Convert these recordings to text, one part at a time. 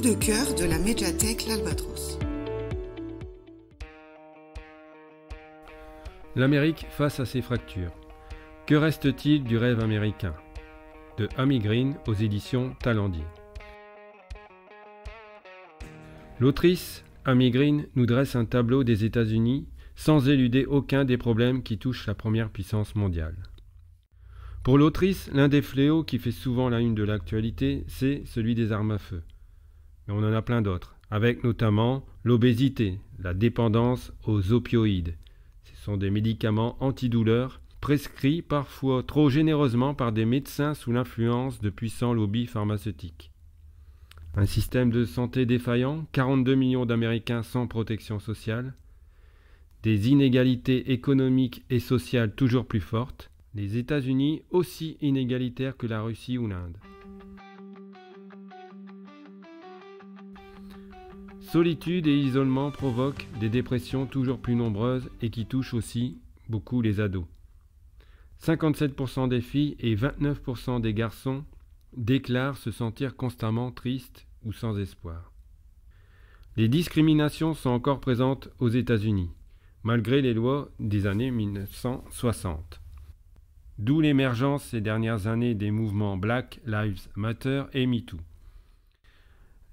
de cœur de la médiathèque L'Albatros. L'Amérique face à ses fractures. Que reste-t-il du rêve américain ? De Amy Green aux éditions Talendier. L'autrice Amy Green nous dresse un tableau des États-Unis sans éluder aucun des problèmes qui touchent la première puissance mondiale. Pour l'autrice, l'un des fléaux qui fait souvent la une de l'actualité, c'est celui des armes à feu. Mais on en a plein d'autres, avec notamment l'obésité, la dépendance aux opioïdes. Ce sont des médicaments antidouleurs prescrits parfois trop généreusement par des médecins sous l'influence de puissants lobbies pharmaceutiques. Un système de santé défaillant, 42 millions d'Américains sans protection sociale, des inégalités économiques et sociales toujours plus fortes, les États-Unis aussi inégalitaires que la Russie ou l'Inde. Solitude et isolement provoquent des dépressions toujours plus nombreuses et qui touchent aussi beaucoup les ados. 57% des filles et 29% des garçons déclarent se sentir constamment tristes ou sans espoir. Les discriminations sont encore présentes aux États-Unis, malgré les lois des années 1960. D'où l'émergence ces dernières années des mouvements Black Lives Matter et MeToo.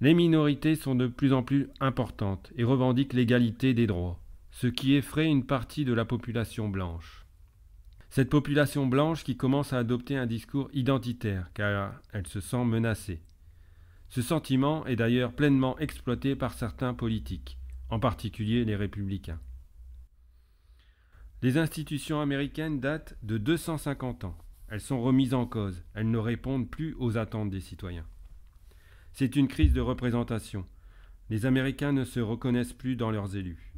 Les minorités sont de plus en plus importantes et revendiquent l'égalité des droits, ce qui effraie une partie de la population blanche. Cette population blanche qui commence à adopter un discours identitaire car elle se sent menacée. Ce sentiment est d'ailleurs pleinement exploité par certains politiques, en particulier les républicains. Les institutions américaines datent de 250 ans. Elles sont remises en cause. Elles ne répondent plus aux attentes des citoyens. C'est une crise de représentation. Les Américains ne se reconnaissent plus dans leurs élus.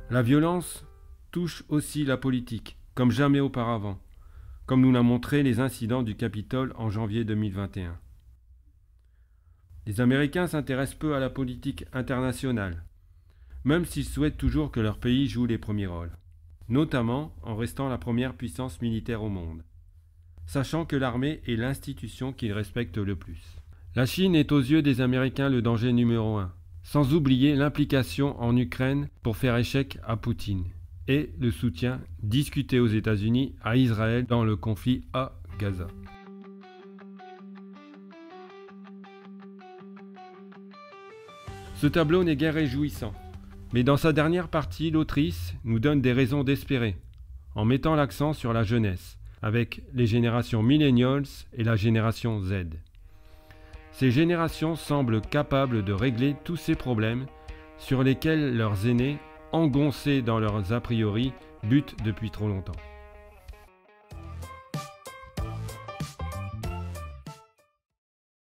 La violence touche aussi la politique, comme jamais auparavant, comme nous l'a montré les incidents du Capitole en janvier 2021. Les Américains s'intéressent peu à la politique internationale, même s'ils souhaitent toujours que leur pays joue les premiers rôles, notamment en restant la première puissance militaire au monde, sachant que l'armée est l'institution qu'ils respectent le plus. La Chine est aux yeux des Américains le danger numéro 1, sans oublier l'implication en Ukraine pour faire échec à Poutine et le soutien discuté aux États-Unis à Israël dans le conflit à Gaza. Ce tableau n'est guère réjouissant, mais dans sa dernière partie, l'autrice nous donne des raisons d'espérer, en mettant l'accent sur la jeunesse, avec les générations millennials et la génération Z. Ces générations semblent capables de régler tous ces problèmes sur lesquels leurs aînés, engoncés dans leurs a priori, butent depuis trop longtemps.